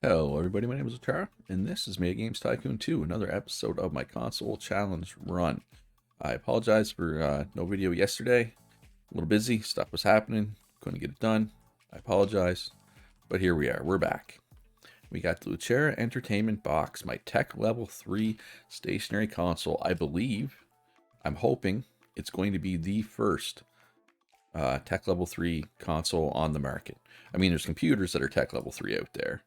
Hello everybody, my name is Atara, and this is Mega Games Tycoon 2, another episode of my console challenge run. I apologize for no video yesterday. A little busy, stuff was happening, couldn't get it done. I apologize, but here we are, we're back. We got the Lucera Entertainment Box, my Tech Level 3 stationary console. I believe, I'm hoping, it's going to be the first Tech Level 3 console on the market. I mean, there's computers that are Tech Level 3 out there,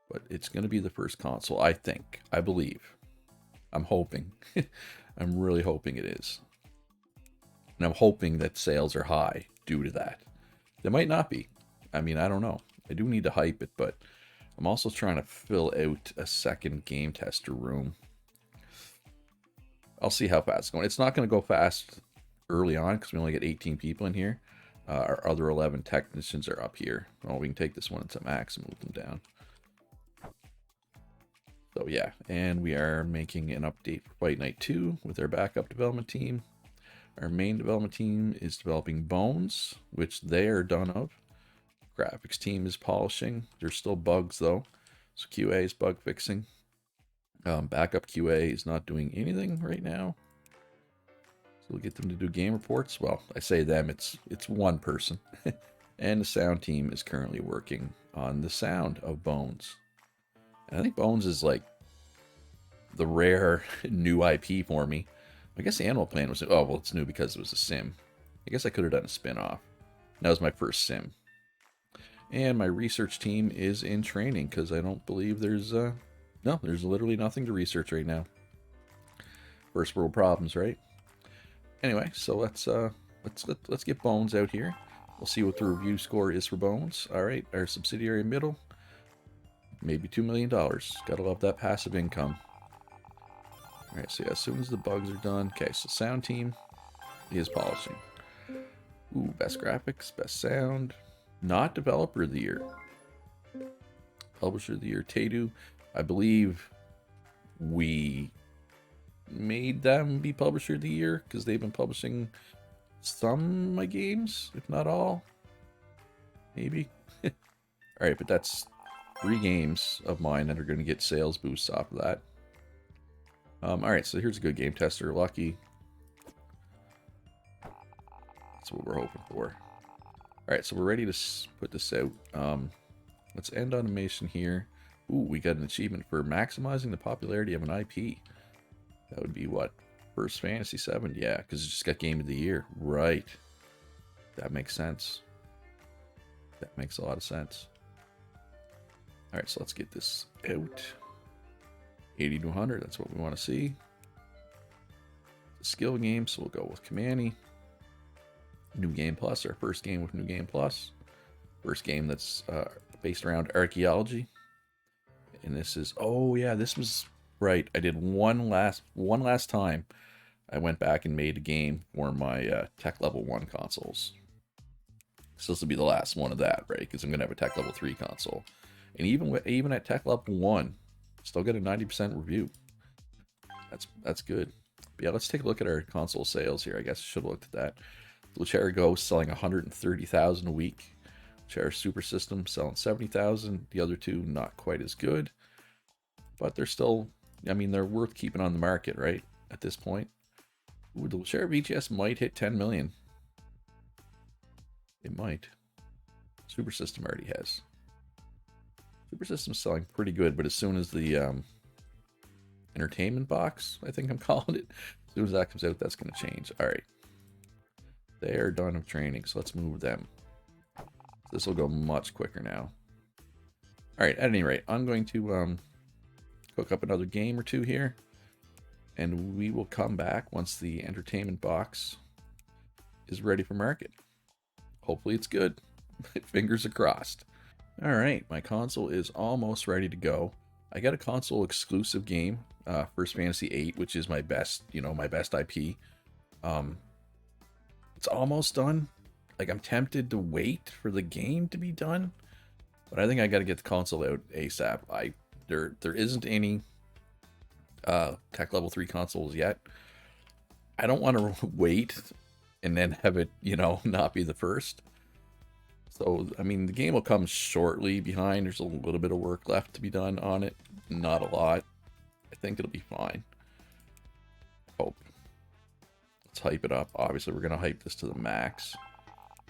but it's going to be the first console, I think. I believe. I'm hoping. I'm really hoping it is. And I'm hoping that sales are high due to that. They might not be. I mean, I don't know. I do need to hype it, but I'm also trying to fill out a second game tester room. I'll see how fast it's going. It's not going to go fast early on because we only get 18 people in here. Our other 11 technicians are up here. Well, we can take this one to max and move them down. So yeah, and we are making an update for Fight Night 2 with our backup development team. Our main development team is developing Bones, which they are done of. Graphics team is polishing. There's still bugs though, so QA is bug fixing. Backup QA is not doing anything right now. So we'll get them to do game reports. Well, I say them, it's one person. And the sound team is currently working on the sound of Bones. And I think Bones is like the rare new IP for me. I guess Animal Planet was, oh, well, it's new because it was a sim. I guess I could have done a spin-off. That was my first sim. And my research team is in training because I don't believe there's, no, there's literally nothing to research right now. First world problems, right? Anyway, so let's get Bones out here. We'll see what the review score is for Bones. All right, our subsidiary middle, maybe $2 million. Gotta love that passive income. All right, so yeah, as soon as the bugs are done, okay, so sound team is polishing. Ooh, best graphics, best sound, not developer of the year. Publisher of the year, Tadu. I believe we made them be publisher of the year because they've been publishing some of my games, if not all. Maybe. All right, but that's 3 games of mine that are going to get sales boosts off of that. All right, so here's a good game tester. Lucky. That's what we're hoping for. All right, so we're ready to put this out. Let's end automation here. Ooh, we got an achievement for maximizing the popularity of an IP. That would be what? First Fantasy 7? Yeah, because it just got Game of the Year. Right. That makes sense. That makes a lot of sense. All right, so let's get this out. 80 to 100, that's what we want to see. It's a skill game, so we'll go with Kamani. New Game Plus, our first game with New Game Plus. First game that's based around archaeology. And this is, oh yeah, this was right. I did one last time. I went back and made a game for my Tech Level 1 consoles. So this will be the last one of that, right? Because I'm gonna have a Tech Level 3 console. And even at Tech Level 1, still get a 90% review. That's good. But yeah, let's take a look at our console sales here. I guess I should have looked at that. Lucera Ghost selling 130,000 a week. Lucera Super System selling 70,000. The other two not quite as good, but they're still, I mean, they're worth keeping on the market, right? At this point. Ooh, the Lucera VGS might hit 10 million. It might. Super System already has. Super System's selling pretty good, but as soon as the entertainment box, I think I'm calling it, as soon as that comes out, that's going to change. All right. They are done with training, so let's move them. This will go much quicker now. All right, at any rate, I'm going to cook up another game or two here, and we will come back once the entertainment box is ready for market. Hopefully it's good. Fingers are crossed. All right, my console is almost ready to go. I got a console exclusive game, First Fantasy 8, which is my best, my best IP. It's almost done. Like, I'm tempted to wait for the game to be done, but I think I got to get the console out ASAP. There isn't any Tech Level 3 consoles yet. I don't want to wait and then have it, not be the first. So, I mean, the game will come shortly behind. There's a little bit of work left to be done on it. Not a lot. I think it'll be fine. Hope. Let's hype it up. Obviously, we're going to hype this to the max.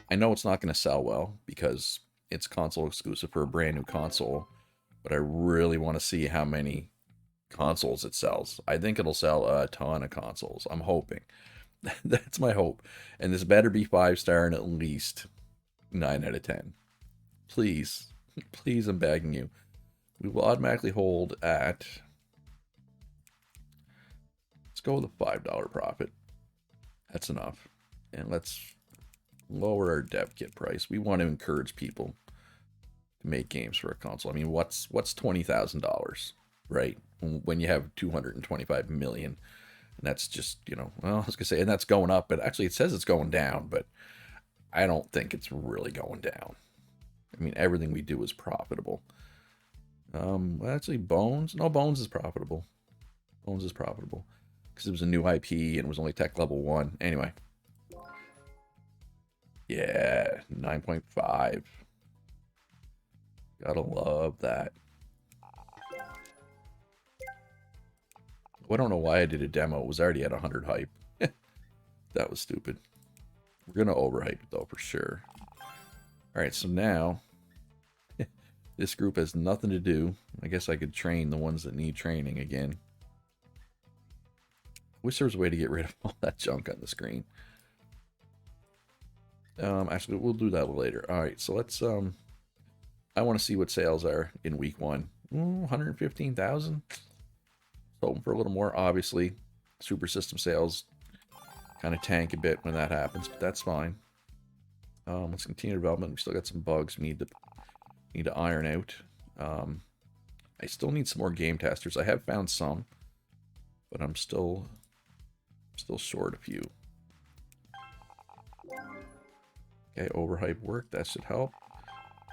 I know it's not going to sell well because it's console exclusive for a brand new console. But I really want to see how many consoles it sells. I think it'll sell a ton of consoles. I'm hoping. That's my hope. And this better be 5-star and at least 9 out of 10. Please. Please, I'm begging you. We will automatically hold at... Let's go with a $5 profit. That's enough. And let's lower our dev kit price. We want to encourage people to make games for a console. I mean, what's $20,000, right? When you have 225 million. And that's just, you know, well, I was going to say, and that's going up, but actually it says it's going down, but I don't think it's really going down. I mean, everything we do is profitable. Well, actually, Bones. No, Bones is profitable. Bones is profitable. Because it was a new IP and it was only tech level 1. Anyway. Yeah, 9.5. Gotta love that. I don't know why I did a demo. It was already at 100 hype. That was stupid. We're going to overhype it, though, for sure. Alright, so now... this group has nothing to do. I guess I could train the ones that need training again. Wish there was a way to get rid of all that junk on the screen. Actually, we'll do that later. Alright, so let's... I want to see what sales are in week 1. 115,000? Hoping for a little more. Obviously, super system sales kind of tank a bit when that happens, but that's fine. Let's continue development. We still got some bugs we need to iron out. I still need some more game testers. I have found some, but I'm still short a few. Okay, overhype work. That should help.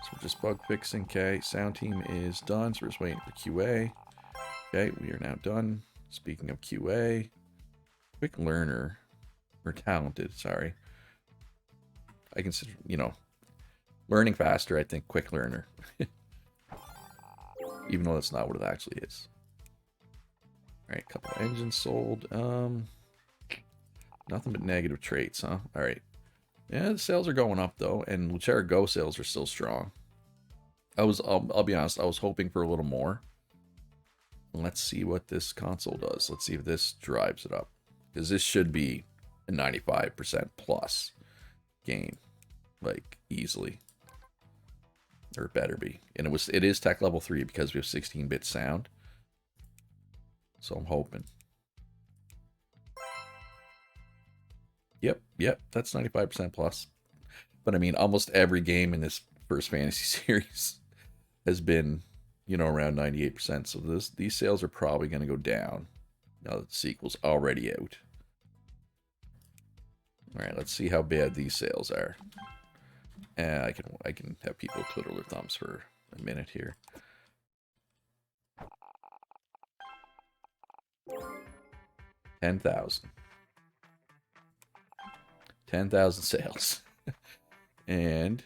So we're just bug fixing. Okay, sound team is done. So we're just waiting for QA. Okay, we are now done. Speaking of QA, quick learner, or talented, sorry. I consider, you know, learning faster, I think quick learner. Even though that's not what it actually is. Alright, couple of engines sold. Nothing but negative traits, huh? Alright. Yeah, the sales are going up though, and Luchera Go sales are still strong. I'll be honest, I was hoping for a little more. Let's see what this console does. Let's see if this drives it up. Because this should be a 95% plus game. Like, easily. Or it better be. And it is tech level 3 because we have 16-bit sound. So I'm hoping. Yep, that's 95% plus. But I mean, almost every game in this First Fantasy series has been, you know, around 98%. So these sales are probably going to go down now that the sequel's already out. All right, let's see how bad these sales are. And I can have people twiddle their thumbs for a minute here. $10,000 sales. And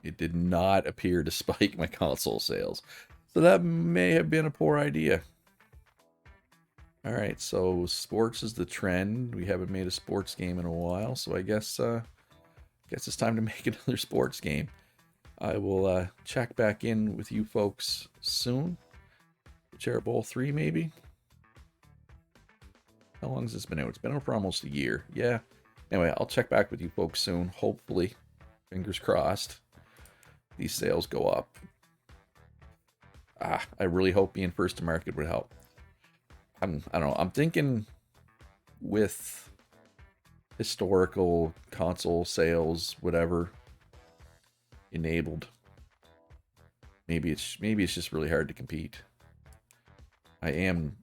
it did not appear to spike my console sales. So that may have been a poor idea. Alright, so sports is the trend. We haven't made a sports game in a while, so I guess it's time to make another sports game. I will check back in with you folks soon. Chair Bowl 3, maybe? How long has this been out? It's been out for almost a year. Yeah. Anyway, I'll check back with you folks soon. Hopefully, fingers crossed, these sales go up. I really hope being first to market would help. I don't know. I'm thinking with historical console sales, whatever, enabled. Maybe it's just really hard to compete. Am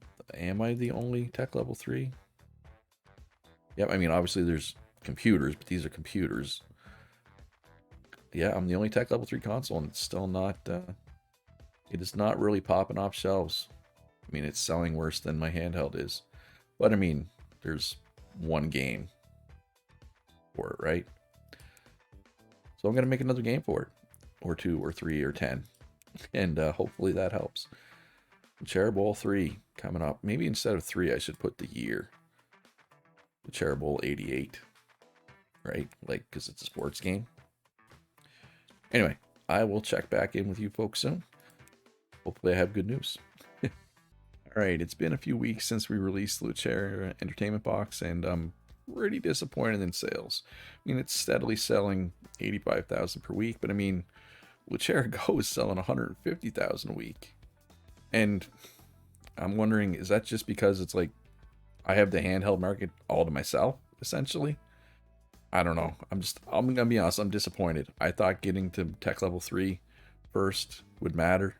I the only tech level 3? Yep, I mean, obviously there's computers, but these are computers. Yeah, I'm the only tech level 3 console, and it's still not, it is not really popping off shelves. I mean, it's selling worse than my handheld is. But I mean, there's one game for it, right? So I'm going to make another game for it, or 2 or 3 or 10, and hopefully that helps. Cherry Bowl 3 coming up. Maybe instead of 3, I should put the year. The Cherry Bowl 88, right? Like, because it's a sports game. Anyway, I will check back in with you folks soon. Hopefully I have good news. Alright, it's been a few weeks since we released the Luchair Entertainment Box, and I'm pretty disappointed in sales. I mean, it's steadily selling 85,000 per week, but I mean, Luchair Go is selling 150,000 a week. And I'm wondering, is that just because it's like I have the handheld market all to myself, essentially? I don't know. I'm gonna be honest, I'm disappointed. I thought getting to tech level 3 first would matter.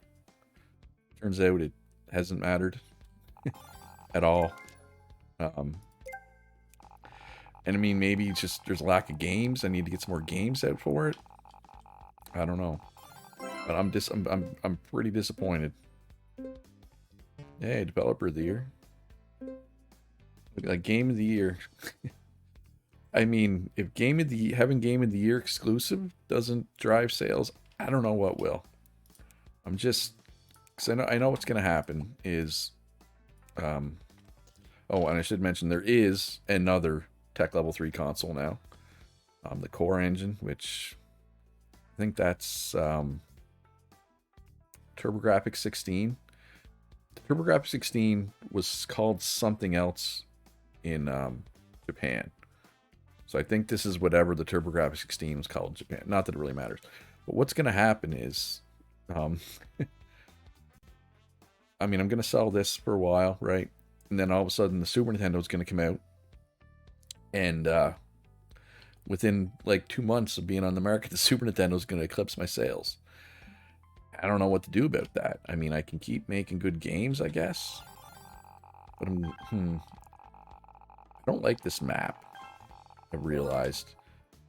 Turns out it hasn't mattered at all. And I mean, maybe it's just there's a lack of games. I need to get some more games out for it. I don't know, but I'm pretty disappointed. Hey, developer of the year. Like game of the year. I mean, if having game of the year exclusive doesn't drive sales, I don't know what will. I'm just, because I know what's gonna happen is, oh, and I should mention there is another tech level 3 console now, the Core engine, which I think that's TurboGrafx 16. The TurboGrafx 16 was called something else in Japan. So I think this is whatever the TurboGrafx 16 was called in Japan. Not that it really matters. But what's going to happen is, I mean, I'm going to sell this for a while, right? And then all of a sudden the Super Nintendo is going to come out. And within like 2 months of being on the market, the Super Nintendo is going to eclipse my sales. I don't know what to do about that. I mean, I can keep making good games, I guess. But I don't like this map. I realized.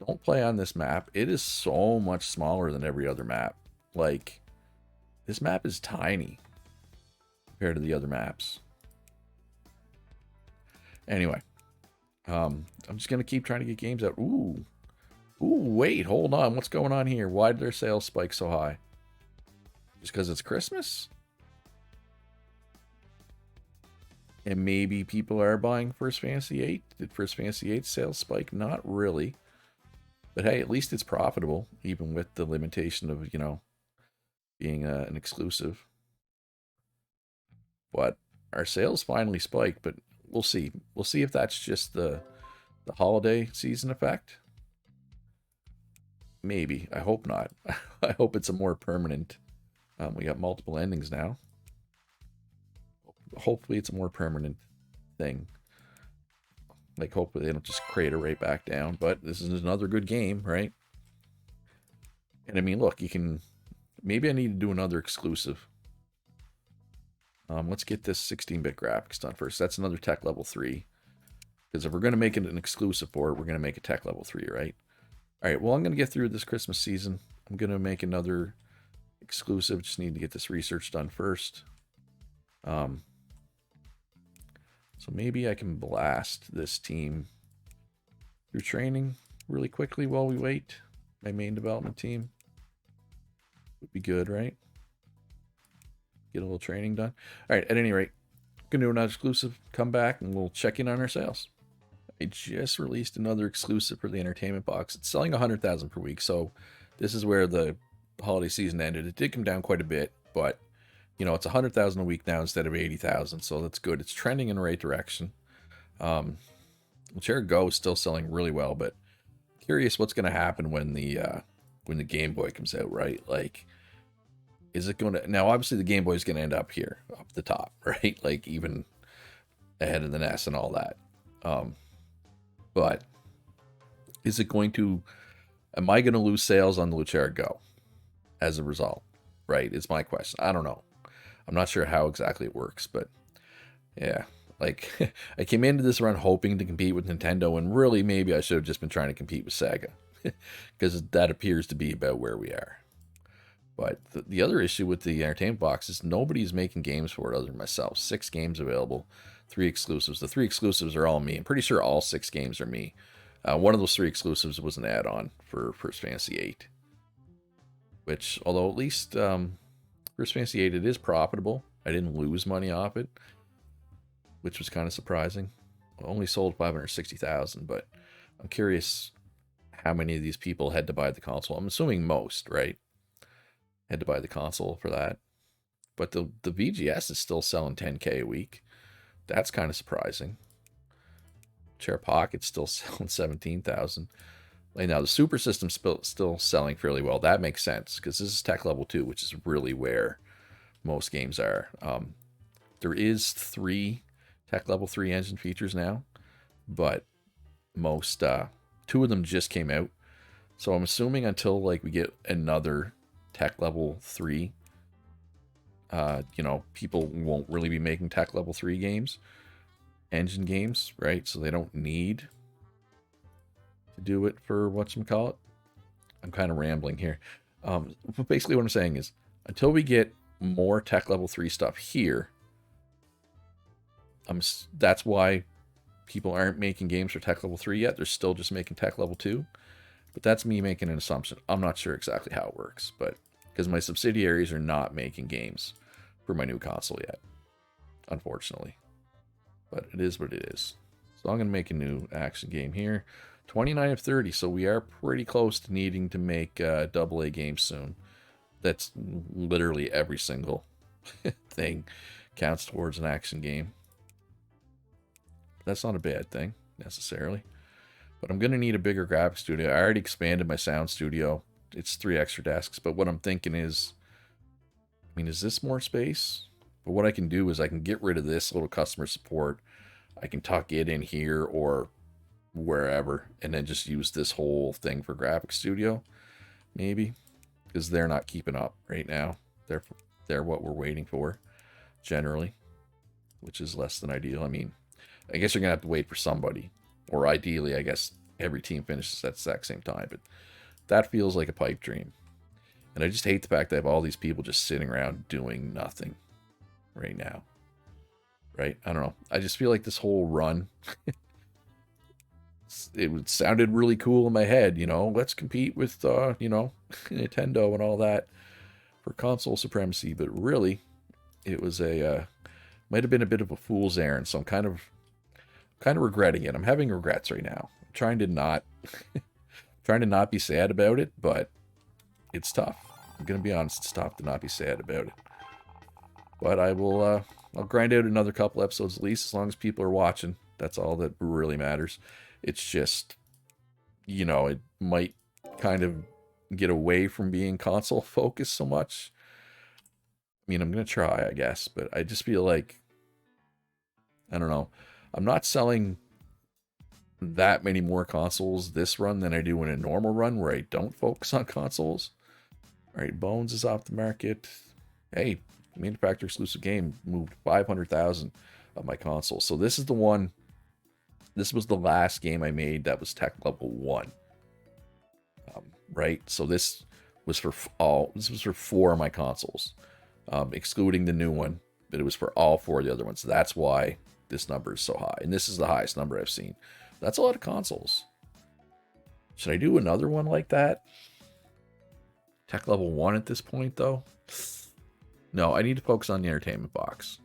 Don't play on this map. It is so much smaller than every other map. Like, this map is tiny compared to the other maps. Anyway, I'm just going to keep trying to get games out. Ooh, wait, hold on. What's going on here? Why did their sales spike so high? Just because it's Christmas? And maybe people are buying First Fantasy 8. Did First Fantasy 8 sales spike? Not really. But hey, at least it's profitable, even with the limitation of, being an exclusive. But our sales finally spiked, but we'll see. We'll see if that's just the holiday season effect. Maybe. I hope not. I hope it's a more permanent. We got multiple endings now. Hopefully it's a more permanent thing. Like, hopefully they don't just crater right back down. But this is another good game, right? And I mean, look, you can... Maybe I need to do another exclusive. Let's get this 16-bit graphics done first. That's another tech level 3. Because if we're going to make it an exclusive for it, we're going to make a tech level 3, right? Alright, well, I'm going to get through this Christmas season. I'm going to make another exclusive. Just need to get this research done first. So maybe I can blast this team through training really quickly while we wait. My main development team would be good, right? Get a little training done. All right, at any rate, I'm going to do another exclusive, come back, and we'll check in on our sales. I just released another exclusive for the entertainment box. It's selling 100,000 per week, so this is where the holiday season ended. It did come down quite a bit, but it's 100,000 a week now instead of 80,000, so that's good. It's trending in the right direction. Luchair Go is still selling really well, but curious what's going to happen when the Game Boy comes out, right? Like, is it going to... Now, obviously, the Game Boy is going to end up here, up the top, right? Like, even ahead of the NES and all that. But is it going to... Am I going to lose sales on the Luchair Go as a result? Right, is my question. I don't know. I'm not sure how exactly it works, but yeah, like I came into this run hoping to compete with Nintendo, and really maybe I should have just been trying to compete with Sega, because that appears to be about where we are. But the other issue with the entertainment box is nobody's making games for it other than myself. 6 games available, 3 exclusives. The 3 exclusives are all me. I'm pretty sure all 6 games are me. One of those 3 exclusives was an add-on for First Fantasy 8, which, although at least First Fantasy 8, it is profitable. I didn't lose money off it, which was kind of surprising. I only sold 560,000, but I'm curious how many of these people had to buy the console. I'm assuming most, right? Had to buy the console for that. But the VGS is still selling 10K a week. That's kind of surprising. Chair Pocket's still selling 17,000. And now the Super System's still selling fairly well. That makes sense because this is Tech Level 2, which is really where most games are. There is 3 Tech Level 3 engine features now, but most 2 of them just came out. So I'm assuming until like we get another Tech Level 3, people won't really be making Tech Level 3 games, engine games, right? So they don't need to do it for whatchamacallit. I'm kind of rambling here. But basically what I'm saying is until we get more Tech Level 3 stuff here, that's why people aren't making games for Tech Level 3 yet. They're still just making Tech Level 2. But that's me making an assumption. I'm not sure exactly how it works, but because my subsidiaries are not making games for my new console yet, unfortunately. But it is what it is. So I'm going to make a new action game here. 29 of 30, so we are pretty close to needing to make AA games soon. That's literally every single thing counts towards an action game. That's not a bad thing, necessarily. But I'm going to need a bigger graphics studio. I already expanded my sound studio. It's 3 extra desks. But what I'm thinking is, is this more space? But what I can do is I can get rid of this little customer support. I can tuck it in here or wherever, and then just use this whole thing for graphics studio, maybe, because they're not keeping up right now. They're what we're waiting for, generally, which is less than ideal. I guess you're gonna have to wait for somebody. Or ideally, I guess every team finishes at the exact same time. But that feels like a pipe dream. And I just hate the fact that I have all these people just sitting around doing nothing right now. Right? I don't know. I just feel like this whole run, it sounded really cool in my head. Let's compete with, Nintendo and all that for console supremacy. But really, it was might have been a bit of a fool's errand. So I'm kind of regretting it. I'm having regrets right now. I'm trying to not be sad about it, but it's tough. I'm gonna be honest, it's tough to not be sad about it. But I'll grind out another couple episodes at least, as long as people are watching. That's all that really matters. It's just, it might kind of get away from being console focused so much. I'm gonna try, I guess, but I just feel like, I don't know. I'm not selling that many more consoles this run than I do in a normal run where I don't focus on consoles. All right, Bones is off the market. Hey, manufacturer exclusive game moved 500,000 of my console. So this is the one. This was the last game I made that was Tech Level 1. Right? So this was for 4 of my consoles, excluding the new one, but it was for all 4 of the other ones. That's why this number is so high. And this is the highest number I've seen. That's a lot of consoles. Should I do another one like that? Tech Level 1 at this point, though? No, I need to focus on the entertainment box.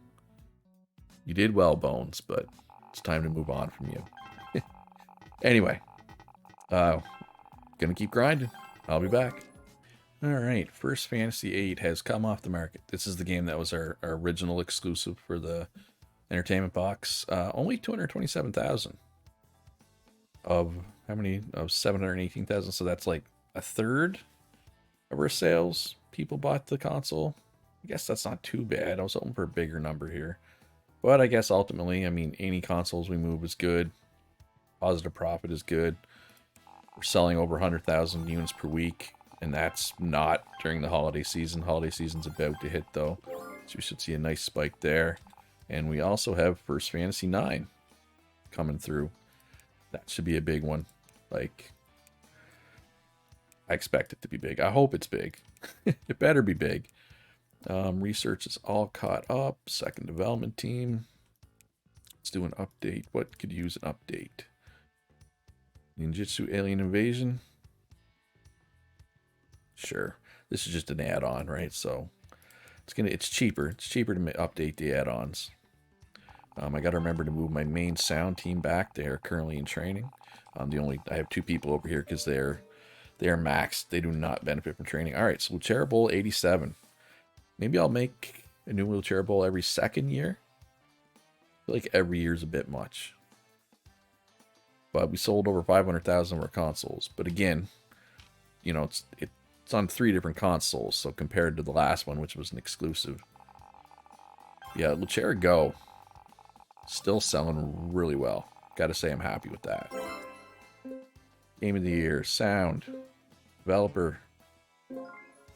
You did well, Bones, but it's time to move on from you. Anyway, gonna keep grinding. I'll be back. Alright, First Fantasy 8 has come off the market. This is the game that was our original exclusive for the entertainment box. Only 227,000 of how many? Of 718,000. So that's like a third of our sales. People bought the console. I guess that's not too bad. I was hoping for a bigger number here. But I guess ultimately, any consoles we move is good. Positive profit is good. We're selling over 100,000 units per week. And that's not during the holiday season. Holiday season's about to hit, though. So we should see a nice spike there. And we also have First Fantasy 9 coming through. That should be a big one. Like, I expect it to be big. I hope it's big. It better be big. Research is all caught up. Second development team. Let's do an update. What could use an update? Ninjutsu Alien Invasion. Sure. This is just an add-on, right? So it's cheaper. It's cheaper to update the add-ons. I got to remember to move my main sound team back. They are currently in training. I have 2 people over here because they are maxed. They do not benefit from training. All right, so Wheelchair Bowl 87. Maybe I'll make a new Wheelchair Bowl every second year. I feel like every year is a bit much. But we sold over 500,000 of our consoles. But again, you know, it's on 3 different consoles. So compared to the last one, which was an exclusive. Yeah, Wheelchair Go. Still selling really well. Gotta say I'm happy with that. Game of the Year. Sound. Developer.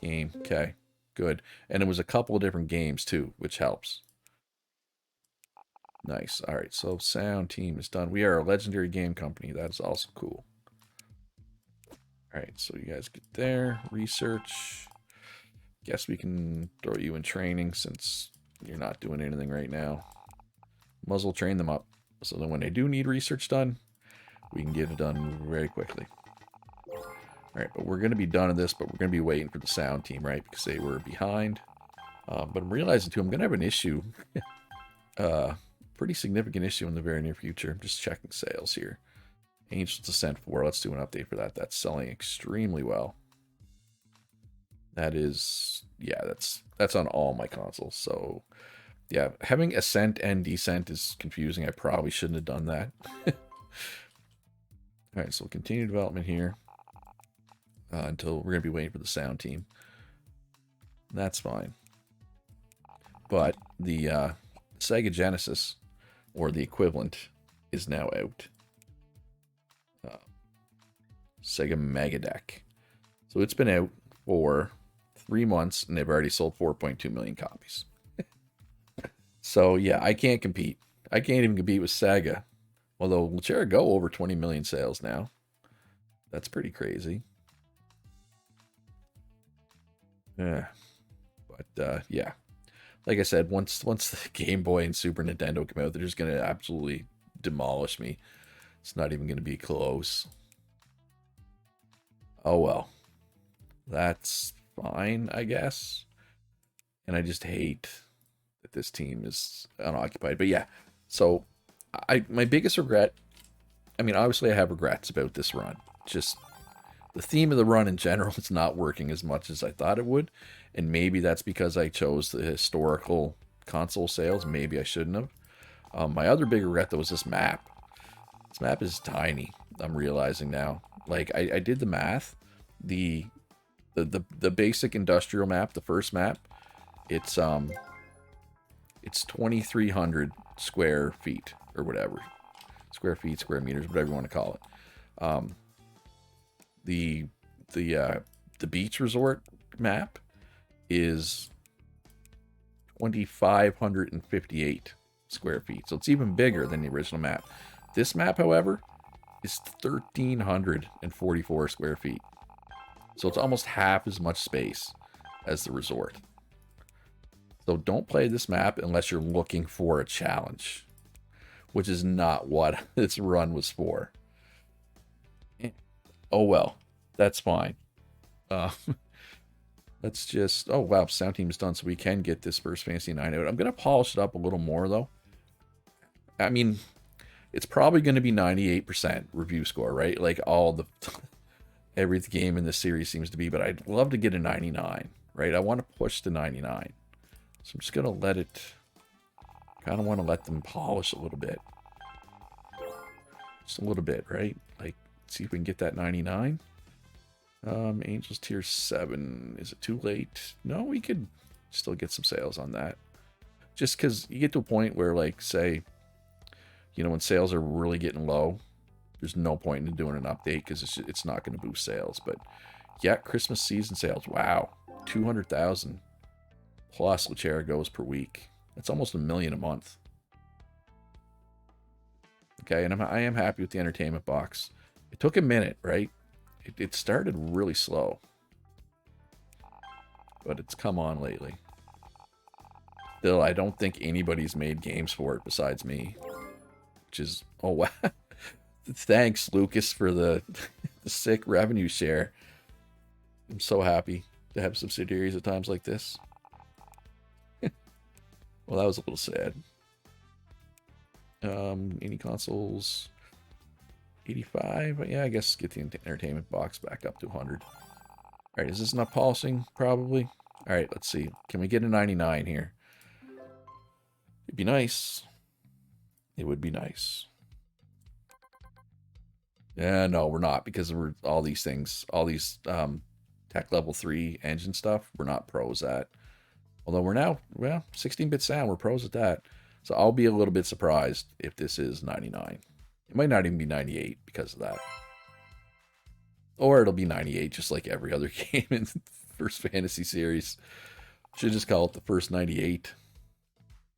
Game. Okay. Good. And it was a couple of different games too, which helps. Nice. Alright, so sound team is done. We are a legendary game company. That's also cool. Alright, so you guys get there. Research. Guess we can throw you in training since you're not doing anything right now. Muzzle train them up. So then when they do need research done, we can get it done very quickly. Alright, but we're going to be done in this, but we're going to be waiting for the sound team, right? Because they were behind. But I'm realizing, too, I'm going to have an issue. Pretty significant issue in the very near future. I'm just checking sales here. Angel Descent 4. Let's do an update for that. That's selling extremely well. That is... yeah, that's on all my consoles. So, yeah, having Ascent and Descent is confusing. I probably shouldn't have done that. Alright, so we'll continue development here. Until we're going to be waiting for the sound team. That's fine. But the Sega Genesis, or the equivalent, is now out. Sega Mega Deck. So it's been out for 3 months, and they've already sold 4.2 million copies. So, yeah, I can't compete. I can't even compete with Sega. Although, Wheelchair Go over 20 million sales now. That's pretty crazy. Yeah. But, yeah. Like I said, once the Game Boy and Super Nintendo come out, they're just going to absolutely demolish me. It's not even going to be close. Oh, well. That's fine, I guess. And I just hate that this team is unoccupied. But, yeah. So, my biggest regret... I mean, obviously I have regrets about this run. Just... the theme of the run in general is not working as much as I thought it would. And maybe that's because I chose the historical console sales. Maybe I shouldn't have. My other big regret, though, was this map. This map is tiny, I'm realizing now. Like, I did the math. The basic industrial map, the first map, it's 2,300 square feet, or whatever. Square feet, square meters, whatever you want to call it. The beach resort map is 2,558 square feet. So it's even bigger than the original map. This map, however, is 1,344 square feet. So it's almost half as much space as the resort. So don't play this map unless you're looking for a challenge, which is not what this run was for. Oh well. That's fine. Let's just... oh, wow. Sound team is done, so we can get this First Fantasy 9 out. I'm going to polish it up a little more, though. I mean, it's probably going to be 98% review score, right? Like, every game in this series seems to be, but I'd love to get a 99, right? I want to push to 99. So I'm just going to let it... kind of want to let them polish a little bit. Just a little bit, right? Like, see if we can get that 99. Angels tier 7. Is it too late? No, we could still get some sales on that. Just because you get to a point where, like, say, you know, when sales are really getting low, there's no point in doing an update because it's not going to boost sales. But yeah, Christmas season sales. Wow, 200,000 plus Wheelchair Goes per week. That's almost 1 million a month. Okay, and I am happy with the entertainment box. It took a minute, right? It started really slow, but it's come on lately. Still, I don't think anybody's made games for it besides me, which is, oh wow, Thanks, Lucas, for the, the sick revenue share. I'm so happy to have subsidiaries at times like this. Well, that was a little sad. Any consoles? 85? Yeah, I guess get the entertainment box back up to 100. Alright, is this not polishing? Probably. Alright, let's see. Can we get a 99 here? It'd be nice. It would be nice. Yeah, no, we're not, because we're all these things, all these tech level 3 engine stuff, we're not pros at. Although we're now, well, 16-bit sound, we're pros at that. So I'll be a little bit surprised if this is 99. It might not even be 98 because of that. Or it'll be 98 just like every other game in the First Fantasy series. Should just call it the first 98.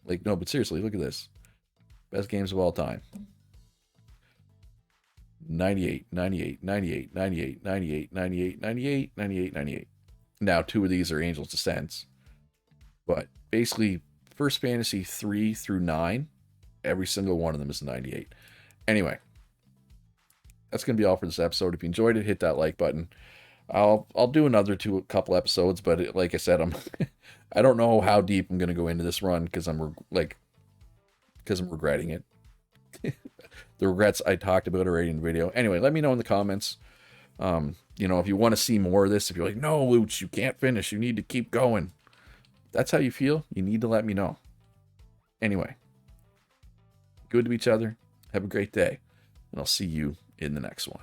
Like, no, but seriously, look at this. Best games of all time. 98, 98, 98, 98, 98, 98, 98, 98, 98. Now, 2 of these are Angel's Descents. But basically, First Fantasy 3 through 9, every single one of them is 98. Anyway, that's going to be all for this episode. If you enjoyed it, hit that like button. I'll do another couple episodes, but like I said, I don't know how deep I'm going to go into this run because I'm regretting it. The regrets I talked about already in the video. Anyway, let me know in the comments. You know, if you want to see more of this, if you're like, no, Luch, you can't finish. You need to keep going. That's how you feel. You need to let me know. Anyway, good to each other. Have a great day. And I'll see you in the next one.